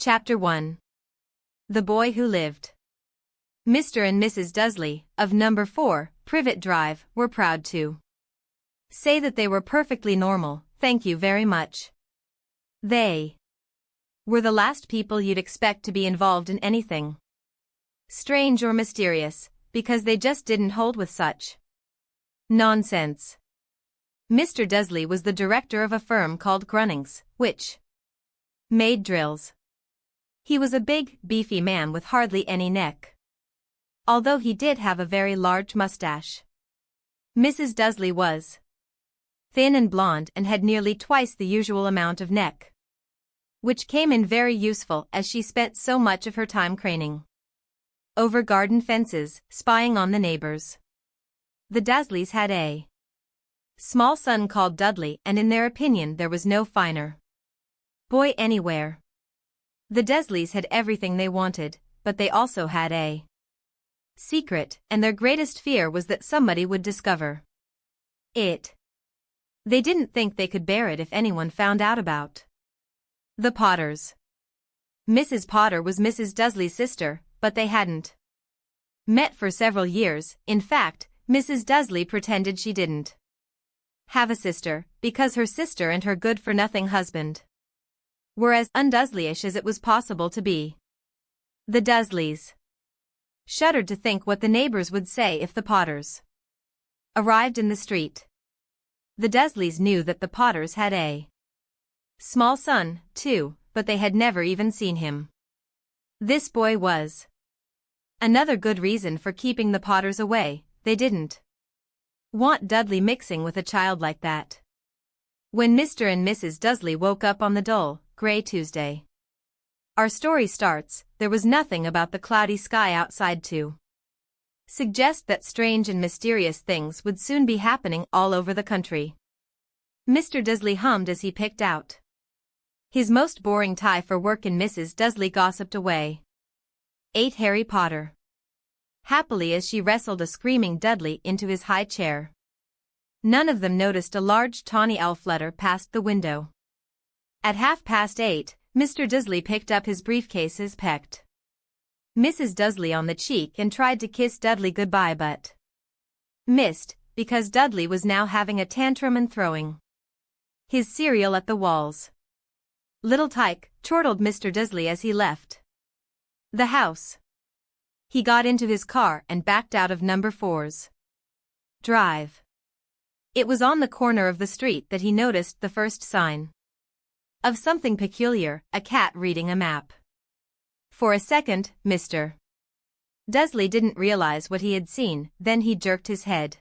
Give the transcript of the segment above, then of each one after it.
Chapter 1. The Boy Who Lived. Mr. and Mrs. Dursley, of number 4, Privet Drive, were proud to say that they were perfectly normal, thank you very much. They were the last people you'd expect to be involved in anything strange or mysterious, because they just didn't hold with such nonsense. Mr. Dursley was the director of a firm called Grunnings, which made drills. He was a big, beefy man with hardly any neck, although he did have a very large mustache. Mrs. Dursley was thin and blonde and had nearly twice the usual amount of neck, which came in very useful as she spent so much of her time craning over garden fences, spying on the neighbors. The Dursleys had a small son called Dudley, and in their opinion there was no finer boy anywhere. The Dursleys had everything they wanted, but they also had a secret, and their greatest fear was that somebody would discover it. They didn't think they could bear it if anyone found out about the Potters. Mrs. Potter was Mrs. Dursley's sister, but they hadn't met for several years. In fact, Mrs. Dursley pretended she didn't have a sister, because her sister and her good-for-nothing husband were as un-Dursleyish as it was possible to be. The Dursleys shuddered to think what the neighbors would say if the Potters arrived in the street. The Dursleys knew that the Potters had a small son, too, but they had never even seen him. This boy was another good reason for keeping the Potters away. They didn't want Dudley mixing with a child like that. When Mr. and Mrs. Dursley woke up on the dull, gray Tuesday our story starts, there was nothing about the cloudy sky outside to suggest that strange and mysterious things would soon be happening all over the country. Mr. Dursley hummed as he picked out his most boring tie for work, and Mrs. Dursley gossiped away. Ate Harry Potter happily as she wrestled a screaming Dudley into his high chair. None of them noticed a large tawny owl flutter past the window. At 8:30, Mr. Dursley picked up his briefcases, pecked Mrs. Dursley on the cheek and tried to kiss Dudley goodbye but missed, because Dudley was now having a tantrum and throwing his cereal at the walls. "Little tyke," chortled Mr. Dursley as he left the house. He got into his car and backed out of number 4's drive. It was on the corner of the street that he noticed the first sign of something peculiar, a cat reading a map. For a second, Mr. Dursley didn't realize what he had seen, then he jerked his head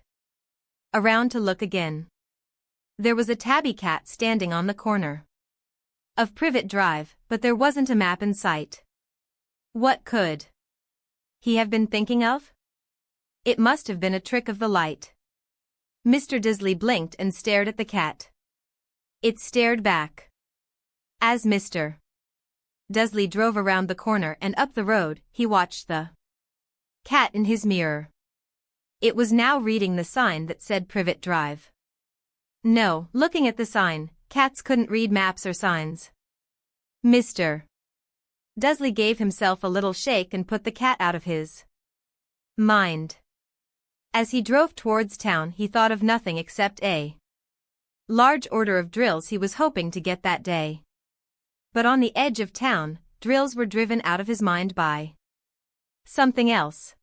around to look again. There was a tabby cat standing on the corner of Privet Drive, but there wasn't a map in sight. What could he have been thinking of? It must have been a trick of the light. Mr. Dursley blinked and stared at the cat. It stared back. As Mr. Dursley drove around the corner and up the road, he watched the cat in his mirror. It was now reading the sign that said Privet Drive. No, looking at the sign, cats couldn't read maps or signs. Mr. Dursley gave himself a little shake and put the cat out of his mind. As he drove towards town, he thought of nothing except a large order of drills he was hoping to get that day. But on the edge of town, drills were driven out of his mind by something else.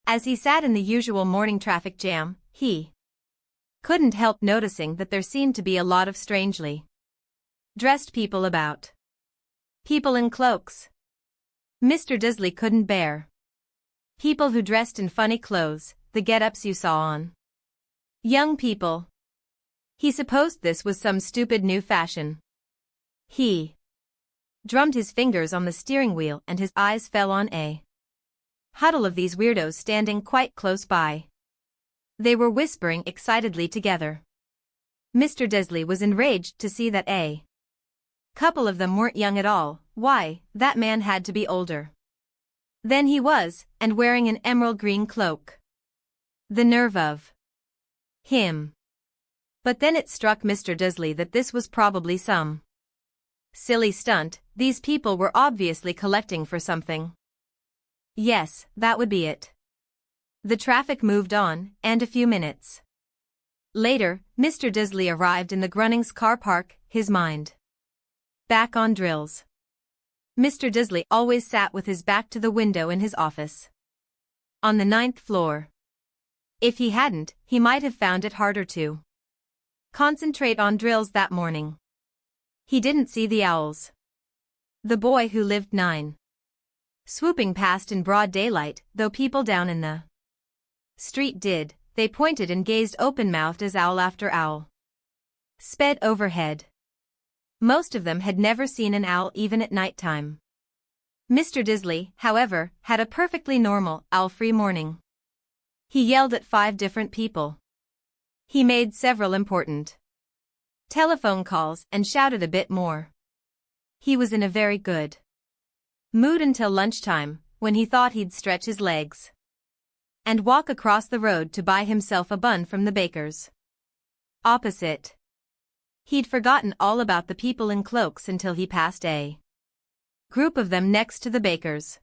As he sat in the usual morning traffic jam, he couldn't help noticing that there seemed to be a lot of strangely dressed people about. People in cloaks. Mr. Dursley couldn't bear people who dressed in funny clothes, the get-ups you saw on young people. He supposed this was some stupid new fashion. He drummed his fingers on the steering wheel and his eyes fell on a huddle of these weirdos standing quite close by. They were whispering excitedly together. Mr. Dursley was enraged to see that a couple of them weren't young at all. Why, that man had to be older than he was, and wearing an emerald green cloak. The nerve of him. But then it struck Mr. Dursley that this was probably some Silly stunt, these people were obviously collecting for something. Yes, that would be it. The traffic moved on, and a few minutes later, Mr. Dursley arrived in the Grunnings car park, his mind back on drills. Mr. Dursley always sat with his back to the window in his office on the 9th floor. If he hadn't, he might have found it harder to concentrate on drills that morning. He didn't see the owls. The boy who lived 9. Swooping past in broad daylight, though people down in the street did. They pointed and gazed open-mouthed as owl after owl sped overhead. Most of them had never seen an owl even at night time. Mr. Dursley, however, had a perfectly normal, owl-free morning. He yelled at 5 different people. He made several important telephone calls and shouted a bit more. He was in a very good mood until lunchtime, when he thought he'd stretch his legs and walk across the road to buy himself a bun from the baker's opposite. He'd forgotten all about the people in cloaks until he passed a group of them next to the baker's.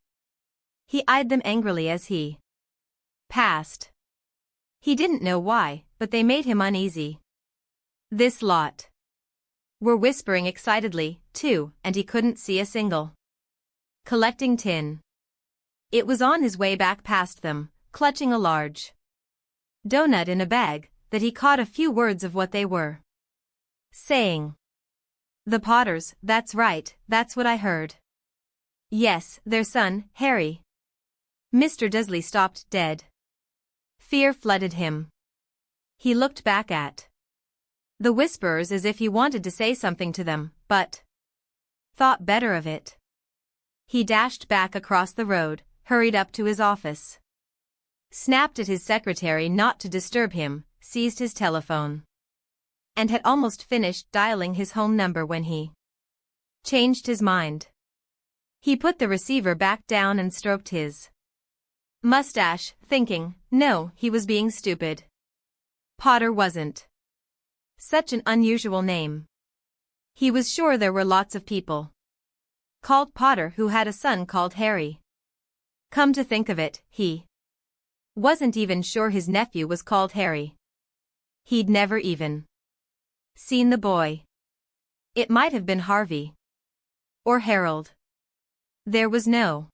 He eyed them angrily as he passed. He didn't know why, but they made him uneasy. This lot were whispering excitedly, too, and he couldn't see a single collecting tin. It was on his way back past them, clutching a large donut in a bag, that he caught a few words of what they were saying. The Potters, that's right, that's what I heard. Yes, their son, Harry. Mr. Dursley stopped dead. Fear flooded him. He looked back at the whisperers as if he wanted to say something to them, but thought better of it. He dashed back across the road, hurried up to his office, snapped at his secretary not to disturb him, seized his telephone, and had almost finished dialing his home number when he changed his mind. He put the receiver back down and stroked his mustache, thinking, no, he was being stupid. Potter wasn't such an unusual name. He was sure there were lots of people called Potter who had a son called Harry. Come to think of it, he wasn't even sure his nephew was called Harry. He'd never even seen the boy. It might have been Harvey or Harold. There was no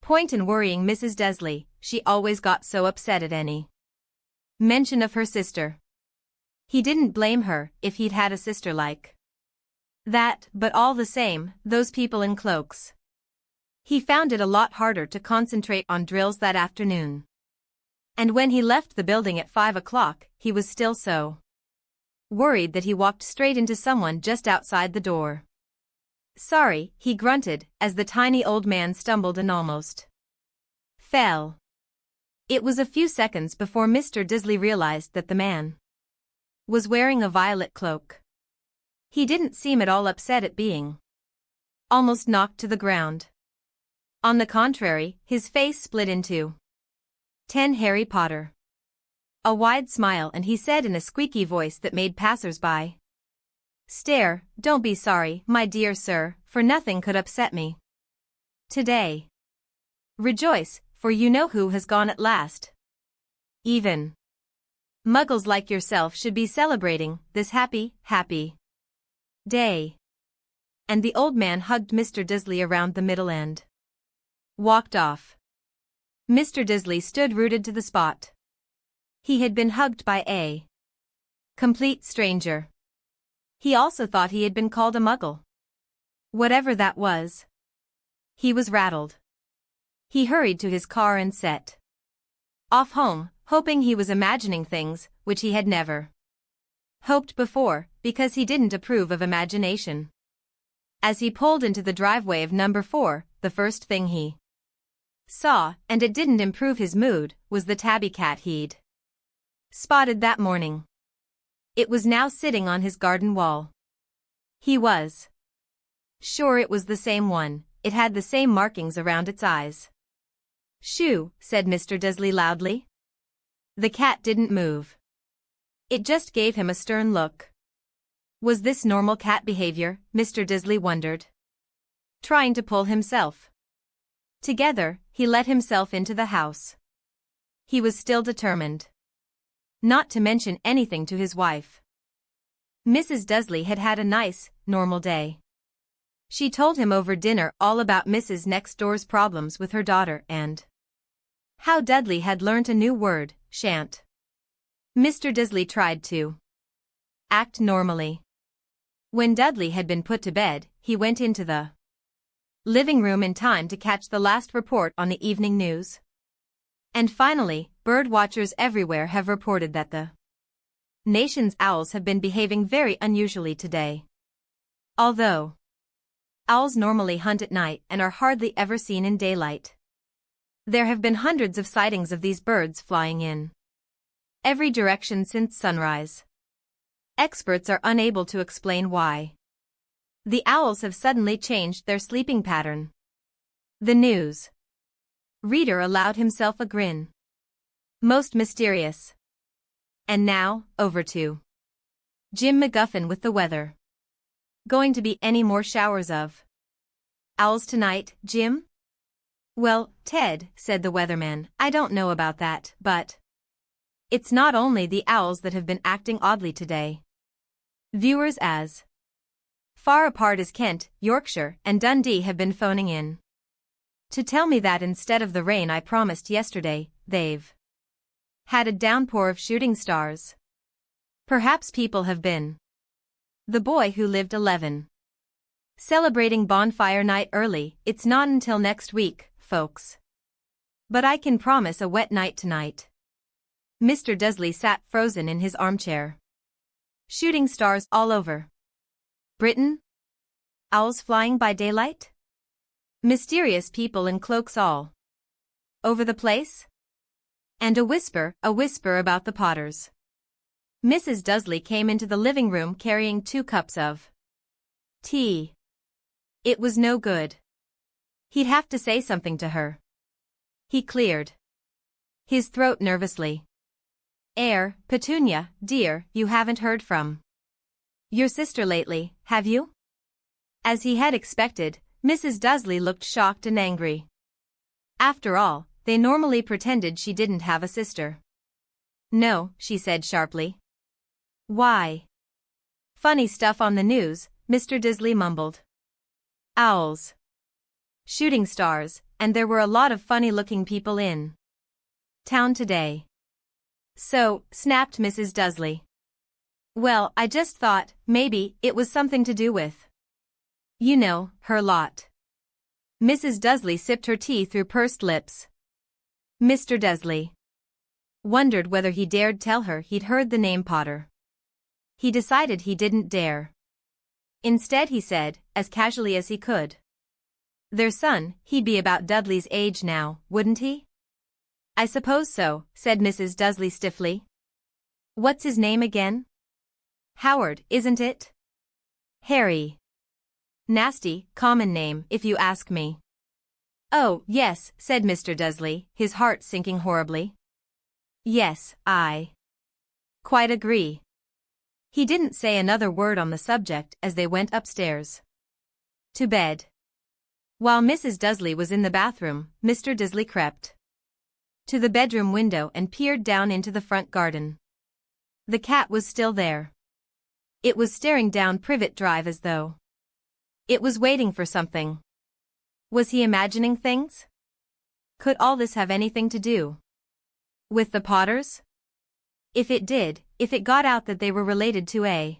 point in worrying Mrs. Dursley, she always got so upset at any mention of her sister. He didn't blame her if he'd had a sister like that, but all the same, those people in cloaks. He found it a lot harder to concentrate on drills that afternoon. And when he left the building at 5 o'clock, he was still so worried that he walked straight into someone just outside the door. Sorry, he grunted, as the tiny old man stumbled and almost fell. It was a few seconds before Mr. Dursley realized that the man was wearing a violet cloak. He didn't seem at all upset at being almost knocked to the ground. On the contrary, his face split into 10 Harry Potter. A wide smile, and he said in a squeaky voice that made passers-by stare, "Don't be sorry, my dear sir, for nothing could upset me today. Rejoice, for you know who has gone at last. Even muggles like yourself should be celebrating this happy day." And the old man hugged Mr. Dursley around the middle and walked off. Mr. Dursley stood rooted to the spot. He had been hugged by a complete stranger. He also thought he had been called a muggle. Whatever that was. He was rattled. He hurried to his car and set off home, hoping he was imagining things which he had never hoped before, because he didn't approve of imagination. As he pulled into the driveway of number 4, the first thing he saw, and it didn't improve his mood, was the tabby cat he'd spotted that morning. It was now sitting on his garden wall. He was sure it was the same one, it had the same markings around its eyes. "Shoo," said Mr. Dursley loudly. The cat didn't move. It just gave him a stern look. Was this normal cat behavior, Mr. Dursley wondered. Trying to pull himself together, he let himself into the house. He was still determined not to mention anything to his wife. Mrs. Dursley had had a nice, normal day. She told him over dinner all about Mrs. Next Door's problems with her daughter and how Dudley had learnt a new word, shan't. Mr. Dursley tried to act normally. When Dudley had been put to bed, he went into the living room in time to catch the last report on the evening news. And finally, bird watchers everywhere have reported that the nation's owls have been behaving very unusually today. Although owls normally hunt at night and are hardly ever seen in daylight, there have been hundreds of sightings of these birds flying in every direction since sunrise. Experts are unable to explain why the owls have suddenly changed their sleeping pattern. The news reader allowed himself a grin. Most mysterious. And now, over to Jim McGuffin with the weather. Going to be any more showers of owls tonight, Jim? Well, Ted, said the weatherman, I don't know about that, but it's not only the owls that have been acting oddly today. Viewers as far apart as Kent, Yorkshire, and Dundee have been phoning in to tell me that instead of the rain I promised yesterday, they've had a downpour of shooting stars. Perhaps people have been the boy who lived 11. Celebrating bonfire night early. It's not until next week, folks. But I can promise a wet night tonight. Mr. Dursley sat frozen in his armchair. Shooting stars all over Britain? Owls flying by daylight? Mysterious people in cloaks all over the place? And a whisper about the Potters. Mrs. Dursley came into the living room carrying 2 cups of tea. It was no good. He'd have to say something to her. He cleared his throat nervously. Petunia, dear, you haven't heard from your sister lately, have you? As he had expected, Mrs. Dursley looked shocked and angry. After all, they normally pretended she didn't have a sister. No, she said sharply. Why? Funny stuff on the news, Mr. Dursley mumbled. Owls. Shooting stars, and there were a lot of funny-looking people in town today. So, snapped Mrs. Dursley. Well, I just thought, maybe, it was something to do with, you know, her lot. Mrs. Dursley sipped her tea through pursed lips. Mr. Dursley wondered whether he dared tell her he'd heard the name Potter. He decided he didn't dare. Instead he said, as casually as he could. Their son, he'd be about Dudley's age now, wouldn't he? I suppose so, said Mrs. Dursley stiffly. What's his name again? Howard, isn't it? Harry. Nasty, common name, if you ask me. Oh, yes, said Mr. Dursley, his heart sinking horribly. Yes, I quite agree. He didn't say another word on the subject as they went upstairs to bed. While Mrs. Dursley was in the bathroom, Mr. Dursley crept to the bedroom window and peered down into the front garden. The cat was still there. It was staring down Privet Drive as though it was waiting for something. Was he imagining things? Could all this have anything to do with the Potters? If it did, if it got out that they were related to a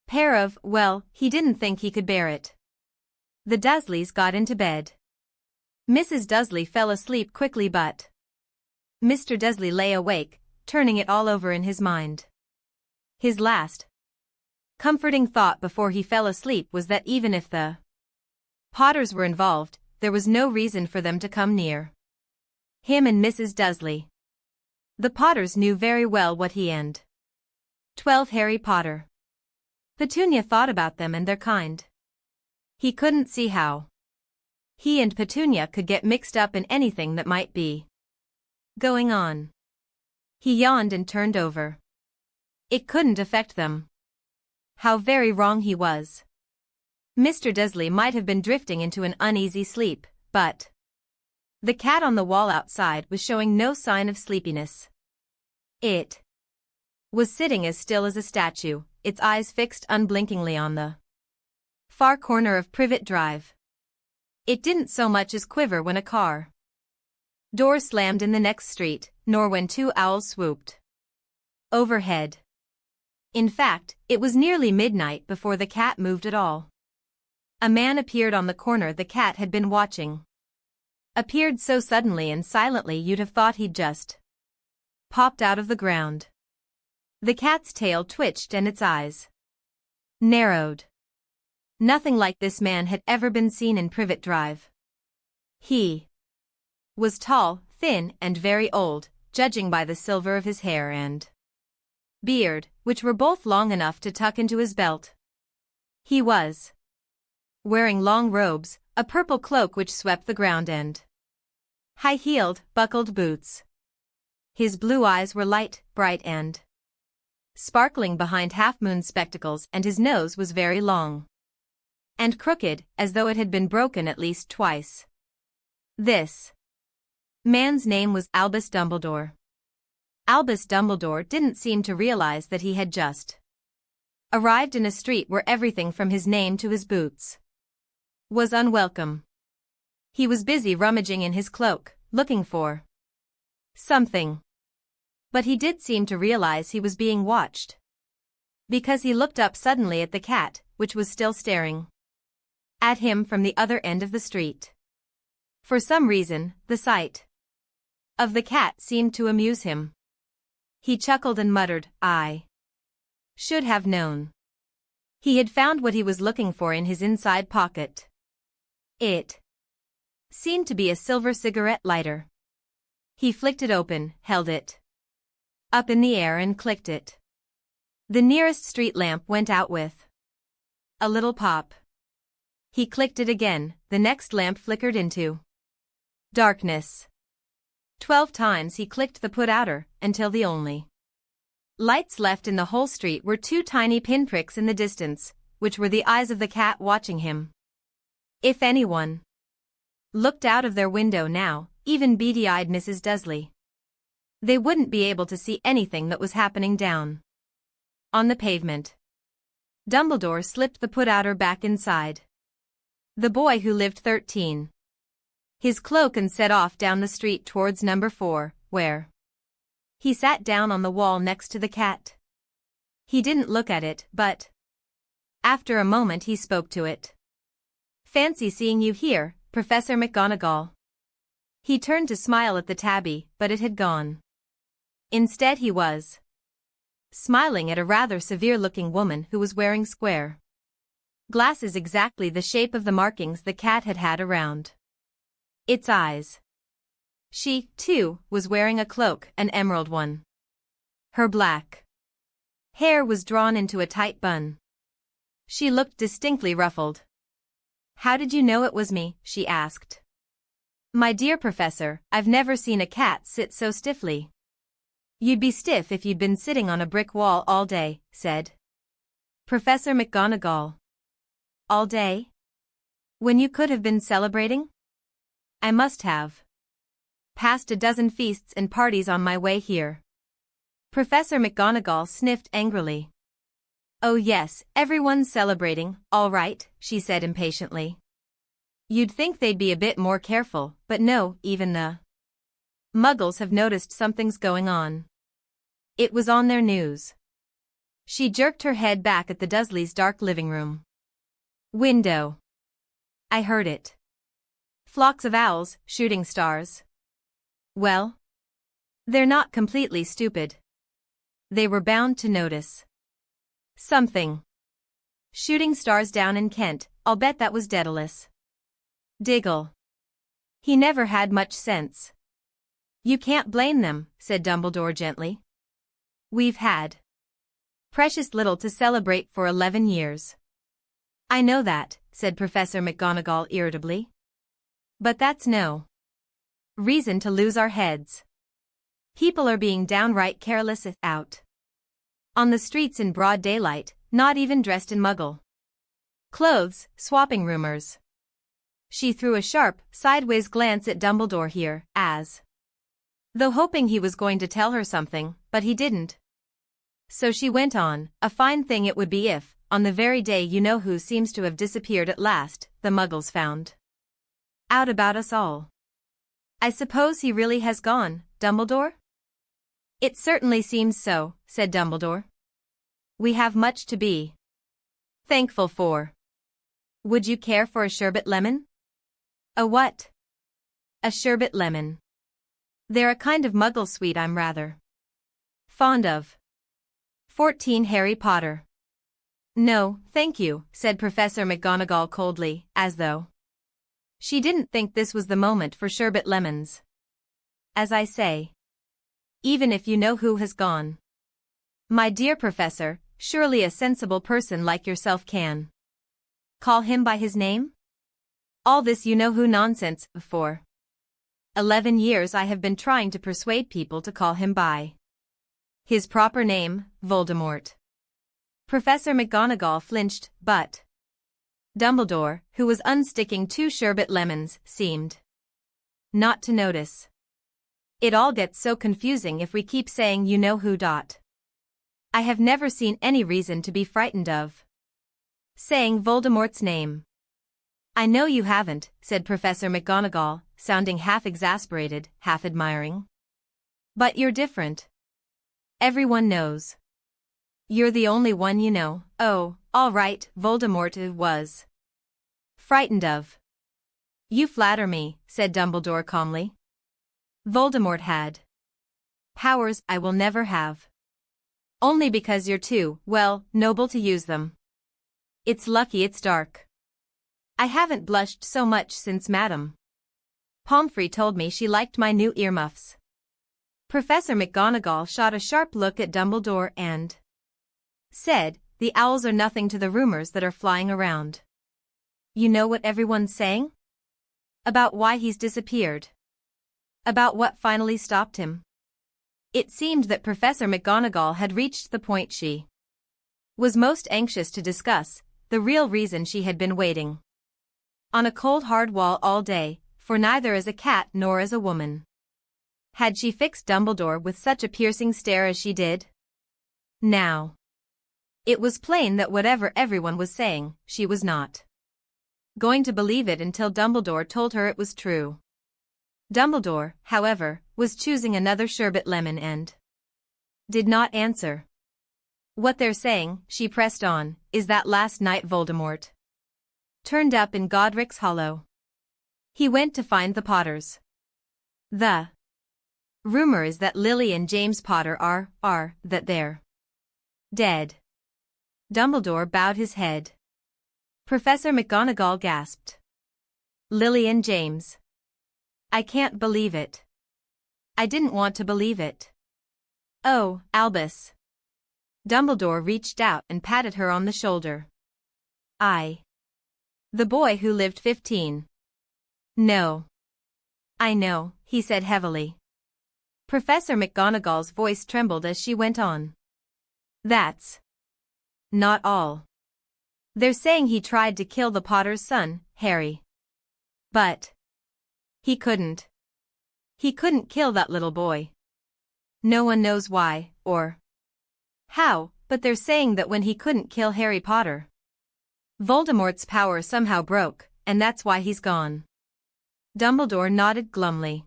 pair of, well, he didn't think he could bear it. The Dursleys got into bed. Mrs. Dursley fell asleep quickly but Mr. Dursley lay awake, turning it all over in his mind. His last comforting thought before he fell asleep was that even if the Potters were involved, there was no reason for them to come near him and Mrs. Dursley. The Potters knew very well what he and 12 Harry Potter. Petunia thought about them and their kind. He couldn't see how he and Petunia could get mixed up in anything that might be going on. He yawned and turned over. It couldn't affect them. How very wrong he was. Mr. Dursley might have been drifting into an uneasy sleep, but the cat on the wall outside was showing no sign of sleepiness. It was sitting as still as a statue, its eyes fixed unblinkingly on the far corner of Privet Drive. It didn't so much as quiver when a car door slammed in the next street, nor when two owls swooped overhead. In fact, it was nearly midnight before the cat moved at all. A man appeared on the corner the cat had been watching. Appeared so suddenly and silently you'd have thought he'd just popped out of the ground. The cat's tail twitched and its eyes narrowed. Nothing like this man had ever been seen in Privet Drive. He was tall, thin, and very old, judging by the silver of his hair and beard, which were both long enough to tuck into his belt. He was wearing long robes, a purple cloak which swept the ground and high-heeled, buckled boots. His blue eyes were light, bright and sparkling behind half-moon spectacles, and his nose was very long and crooked, as though it had been broken at least twice. This man's name was Albus Dumbledore. Albus Dumbledore didn't seem to realize that he had just arrived in a street where everything from his name to his boots was unwelcome. He was busy rummaging in his cloak, looking for something. But he did seem to realize he was being watched, because he looked up suddenly at the cat, which was still staring at him from the other end of the street. For some reason, the sight of the cat seemed to amuse him. He chuckled and muttered, "I should have known." He had found what he was looking for in his inside pocket. It seemed to be a silver cigarette lighter. He flicked it open, held it up in the air and clicked it. The nearest street lamp went out with a little pop. He clicked it again, the next lamp flickered into darkness. 12 times he clicked the put-outer, until the only lights left in the whole street were two tiny pinpricks in the distance, which were the eyes of the cat watching him. If anyone looked out of their window now, even beady-eyed Mrs. Dursley, they wouldn't be able to see anything that was happening down on the pavement. Dumbledore slipped the put-outer back inside. The boy who lived 13. His cloak and set off down the street towards number 4, where he sat down on the wall next to the cat. He didn't look at it, but after a moment he spoke to it. "Fancy seeing you here, Professor McGonagall." He turned to smile at the tabby, but it had gone. Instead he was smiling at a rather severe-looking woman who was wearing square glasses exactly the shape of the markings the cat had had around its eyes. She, too, was wearing a cloak, an emerald one. Her black hair was drawn into a tight bun. She looked distinctly ruffled. "How did you know it was me?" she asked. "My dear Professor, I've never seen a cat sit so stiffly." "You'd be stiff if you'd been sitting on a brick wall all day," said Professor McGonagall. "All day? When you could have been celebrating?" "I must have passed a dozen feasts and parties on my way here." Professor McGonagall sniffed angrily. "Oh yes, everyone's celebrating, all right," she said impatiently. "You'd think they'd be a bit more careful, but no, even the Muggles have noticed something's going on. It was on their news." She jerked her head back at the Dursleys' dark living room window. "I heard it. Flocks of owls, shooting stars." "Well, they're not completely stupid. They were bound to notice something. Shooting stars down in Kent, I'll bet that was Daedalus. Diggle. He never had much sense." "You can't blame them," said Dumbledore gently. "We've had precious little to celebrate for 11 years. "I know that," said Professor McGonagall irritably. "But that's no reason to lose our heads. People are being downright careless out on the streets in broad daylight, not even dressed in Muggle clothes, swapping rumors. She threw a sharp, sideways glance at Dumbledore here, as though hoping he was going to tell her something, but he didn't. So she went on, a fine thing it would be if, on the very day you-know-who seems to have disappeared at last, the Muggles found out about us all. I suppose he really has gone, Dumbledore? It certainly seems so, said Dumbledore. We have much to be thankful for. Would you care for a sherbet lemon? A what? A sherbet lemon. They're a kind of Muggle sweet I'm rather fond of. 14 Harry Potter. No, thank you, said Professor McGonagall coldly, as though she didn't think this was the moment for sherbet lemons. As I say, even if you-know-who has gone. My dear Professor, surely a sensible person like yourself can call him by his name? All this you-know-who nonsense, for 11 years I have been trying to persuade people to call him by his proper name, Voldemort. Professor McGonagall flinched, but Dumbledore, who was unsticking 2 sherbet lemons, seemed not to notice. It all gets so confusing if we keep saying you-know-who. I have never seen any reason to be frightened of saying Voldemort's name. I know you haven't, said Professor McGonagall, sounding half exasperated, half admiring. But you're different. Everyone knows. You're the only one you know. Oh, all right, Voldemort was frightened of. You flatter me, said Dumbledore calmly. Voldemort had powers I will never have. Only because you're too, well, noble to use them. It's lucky it's dark. I haven't blushed so much since Madame Pomfrey told me she liked my new earmuffs. Professor McGonagall shot a sharp look at Dumbledore and said, the owls are nothing to the rumors that are flying around. You know what everyone's saying? About why he's disappeared. About what finally stopped him. It seemed that Professor McGonagall had reached the point she was most anxious to discuss, the real reason she had been waiting on a cold hard wall all day, for neither as a cat nor as a woman had she fixed Dumbledore with such a piercing stare as she did. Now, it was plain that whatever everyone was saying, she was not going to believe it until Dumbledore told her it was true. Dumbledore, however, was choosing another sherbet lemon and did not answer. What they're saying, she pressed on, is that last night Voldemort turned up in Godric's Hollow. He went to find the Potters. The rumor is that Lily and James Potter that they're dead. Dumbledore bowed his head. Professor McGonagall gasped. Lily and James. I can't believe it. I didn't want to believe it. Oh, Albus. Dumbledore reached out and patted her on the shoulder. The boy who lived 15. No. I know, he said heavily. Professor McGonagall's voice trembled as she went on. That's not all. They're saying he tried to kill the Potter's son, Harry. But he couldn't. He couldn't kill that little boy. No one knows why, or how, but they're saying that when he couldn't kill Harry Potter, Voldemort's power somehow broke, and that's why he's gone. Dumbledore nodded glumly.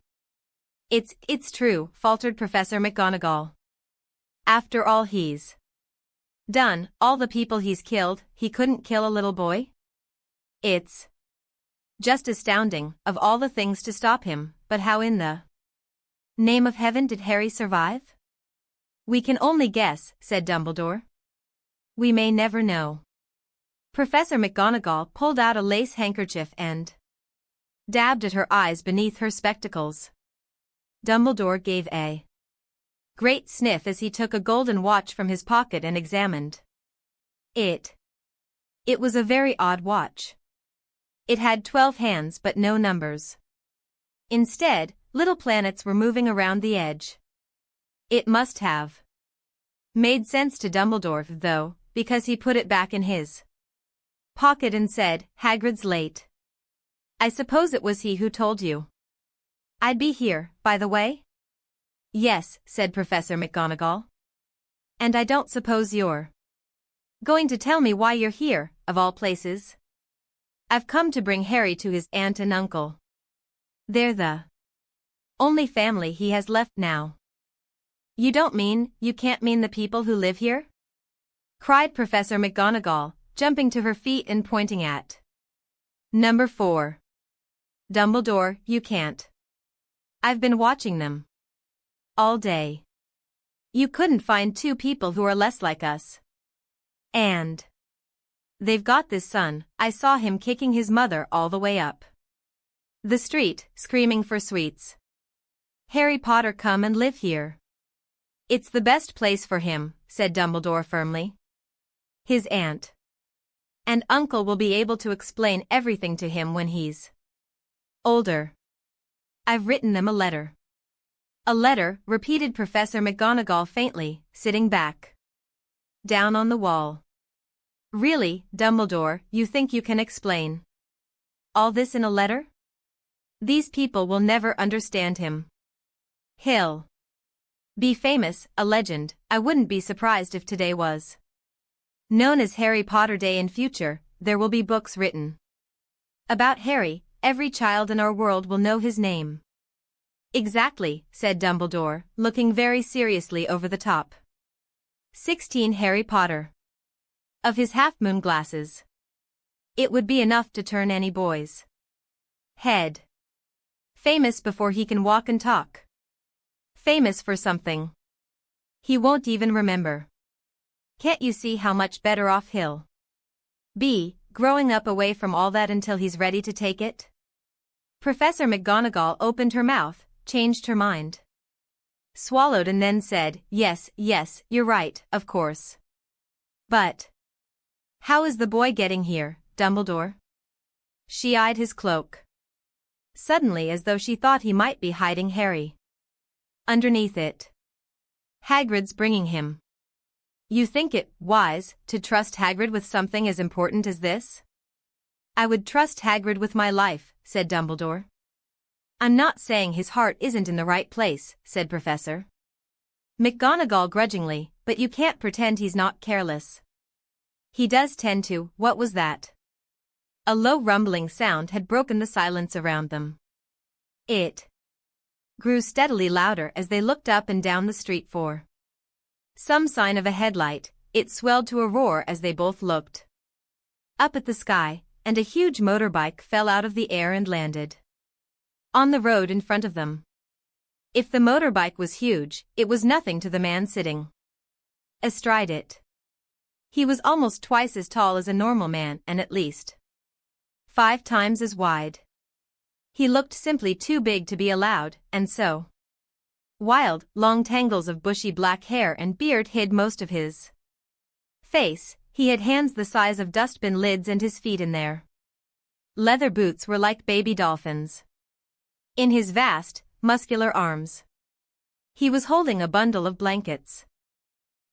It's true, faltered Professor McGonagall. After all he's done, all the people he's killed, he couldn't kill a little boy? It's just astounding, of all the things to stop him, but how in the name of heaven did Harry survive? We can only guess, said Dumbledore. We may never know. Professor McGonagall pulled out a lace handkerchief and dabbed at her eyes beneath her spectacles. Dumbledore gave a great sniff as he took a golden watch from his pocket and examined it. It was a very odd watch. It had 12 hands but no numbers. Instead, little planets were moving around the edge. It must have made sense to Dumbledore, though, because he put it back in his pocket and said, "Hagrid's late. I suppose it was he who told you I'd be here, by the way?" "Yes," said Professor McGonagall. "And I don't suppose you're going to tell me why you're here, of all places?" "I've come to bring Harry to his aunt and uncle. They're the only family he has left now." "You can't mean the people who live here?" cried Professor McGonagall, jumping to her feet and pointing at Number 4. "Dumbledore, you can't. I've been watching them all day. You couldn't find two people who are less like us. And they've got this son. I saw him kicking his mother all the way up the street, screaming for sweets. Harry Potter come and live here. It's the best place for him," said Dumbledore firmly. "His aunt and uncle will be able to explain everything to him when he's older. I've written them a letter." "A letter," repeated Professor McGonagall faintly, sitting back down on the wall. "Really, Dumbledore, you think you can explain all this in a letter? These people will never understand him. He'll be famous, a legend. I wouldn't be surprised if today was known as Harry Potter Day in future. There will be books written about Harry. Every child in our world will know his name." "Exactly," said Dumbledore, looking very seriously over the top 16 Harry Potter of his half-moon glasses. "It would be enough to turn any boy's head. Famous before he can walk and talk. Famous for something he won't even remember. Can't you see how much better off he'll be, growing up away from all that until he's ready to take it?" Professor McGonagall opened her mouth, changed her mind, swallowed and then said, yes, you're right, of course. "But how is the boy getting here, Dumbledore?" She eyed his cloak suddenly as though she thought he might be hiding Harry underneath it. "Hagrid's bringing him." "You think it wise to trust Hagrid with something as important as this?" "I would trust Hagrid with my life," said Dumbledore. "I'm not saying his heart isn't in the right place," said Professor McGonagall grudgingly, "but you can't pretend he's not careless. He does tend to." What was that? A low rumbling sound had broken the silence around them. It grew steadily louder as they looked up and down the street for some sign of a headlight. It swelled to a roar as they both looked up at the sky, and a huge motorbike fell out of the air and landed on the road in front of them. If the motorbike was huge, it was nothing to the man sitting astride it. He was almost twice as tall as a normal man and at least 5 times as wide. He looked simply too big to be allowed, and so wild, long tangles of bushy black hair and beard hid most of his face. He had hands the size of dustbin lids and his feet in their leather boots were like baby dolphins in his vast, muscular arms. He was holding a bundle of blankets.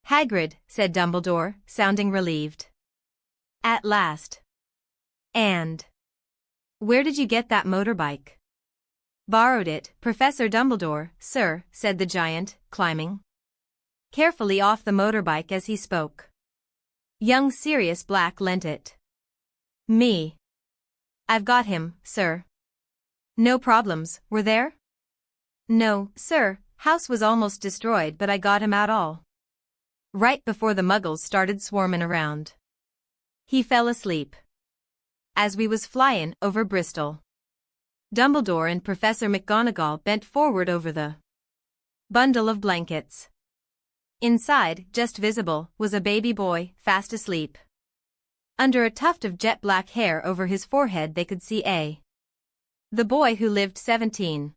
"Hagrid," said Dumbledore, sounding relieved. "At last. And where did you get that motorbike?" "Borrowed it, Professor Dumbledore, sir," said the giant, climbing carefully off the motorbike as he spoke. Young Sirius Black lent it me. "I've got him, sir." "No problems, were there?" "No, sir, house was almost destroyed but I got him out all right before the muggles started swarming around. He fell asleep as we was flyin' over Bristol." Dumbledore and Professor McGonagall bent forward over the bundle of blankets. Inside, just visible, was a baby boy, fast asleep. Under a tuft of jet black hair over his forehead they could see the boy who lived 17.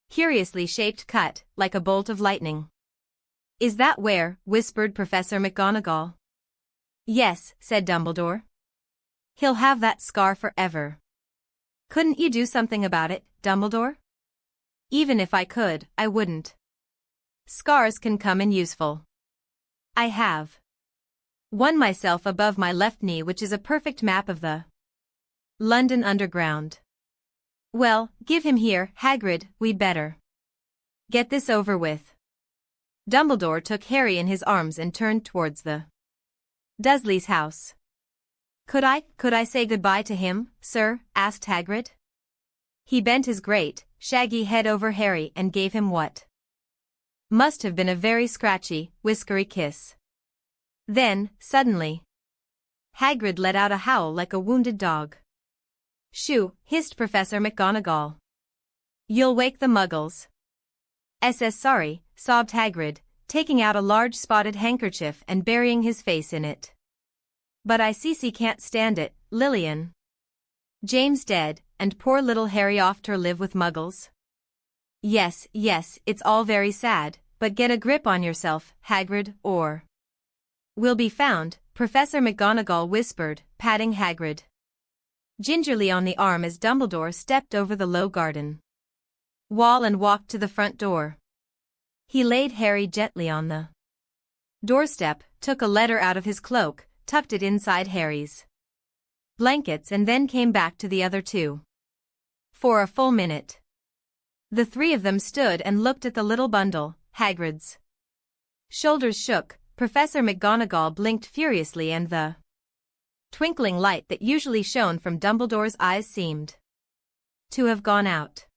Curiously shaped cut, like a bolt of lightning. "Is that where?" whispered Professor McGonagall. "Yes," said Dumbledore. "He'll have that scar forever." "Couldn't you do something about it, Dumbledore?" "Even if I could, I wouldn't. Scars can come in useful. I have One myself above my left knee, which is a perfect map of the London Underground. Well, give him here, Hagrid, we'd better get this over with. Dumbledore took Harry in his arms and turned towards the Dursley's house. Could I say goodbye to him, sir? Asked Hagrid. He bent his great, shaggy head over Harry and gave him what must have been a very scratchy, whiskery kiss. Then, suddenly, Hagrid let out a howl like a wounded dog. Shoo, hissed Professor McGonagall. You'll wake the muggles. Sorry, sobbed Hagrid, taking out a large spotted handkerchief and burying his face in it. But I can't stand it, Lillian. James dead, and poor little Harry off to live with muggles. Yes, it's all very sad, but get a grip on yourself, Hagrid, or we'll be found, Professor McGonagall whispered, patting Hagrid gingerly on the arm as Dumbledore stepped over the low garden wall and walked to the front door. He laid Harry gently on the doorstep, took a letter out of his cloak, tucked it inside Harry's blankets and then came back to the other two. For a full minute, the three of them stood and looked at the little bundle. Hagrid's shoulders shook, Professor McGonagall blinked furiously and the twinkling light that usually shone from Dumbledore's eyes seemed to have gone out.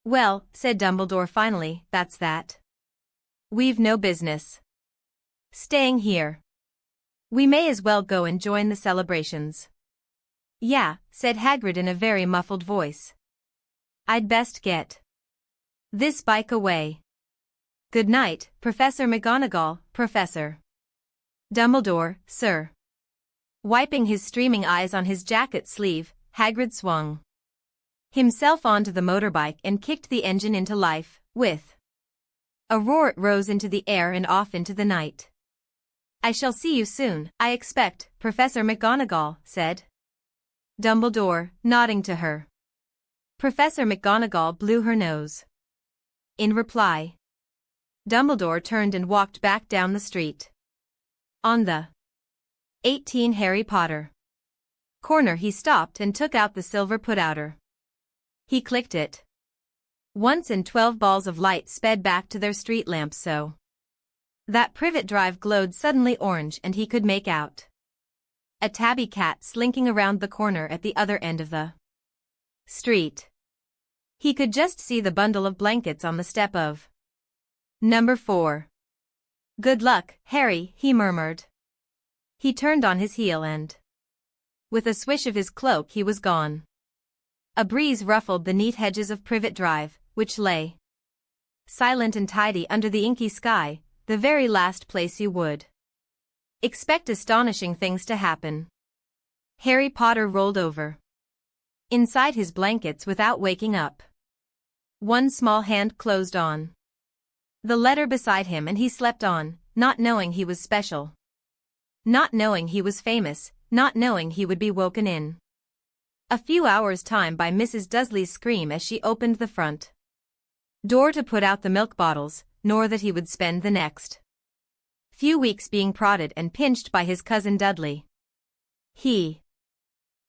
Well, said Dumbledore finally, that's that. We've no business staying here. We may as well go and join the celebrations. Yeah, said Hagrid in a very muffled voice. I'd best get this bike away. Good night, Professor McGonagall, Professor Dumbledore, sir. Wiping his streaming eyes on his jacket sleeve, Hagrid swung himself onto the motorbike and kicked the engine into life. With a roar it rose into the air and off into the night. I shall see you soon, I expect, Professor McGonagall, said Dumbledore, nodding to her. Professor McGonagall blew her nose. In reply, Dumbledore turned and walked back down the street. On the 18 Harry Potter corner he stopped and took out the silver put-outer. He clicked it once and 12 balls of light sped back to their street lamps so that Privet Drive glowed suddenly orange and he could make out a tabby cat slinking around the corner at the other end of the street. He could just see the bundle of blankets on the step of Number 4. Good luck, Harry, he murmured. He turned on his heel and, with a swish of his cloak, he was gone. A breeze ruffled the neat hedges of Privet Drive, which lay silent and tidy under the inky sky, the very last place you would expect astonishing things to happen. Harry Potter rolled over inside his blankets without waking up. One small hand closed on the letter beside him and he slept on, not knowing he was special. Not knowing he was famous, not knowing he would be woken in a few hours' time by Mrs. Dursley's scream as she opened the front door to put out the milk bottles, nor that he would spend the next few weeks being prodded and pinched by his cousin Dudley. He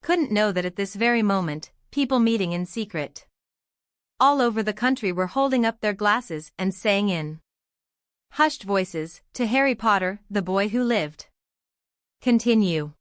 couldn't know that at this very moment, people meeting in secret all over the country were holding up their glasses and saying in hushed voices, to Harry Potter, the boy who lived. Continue.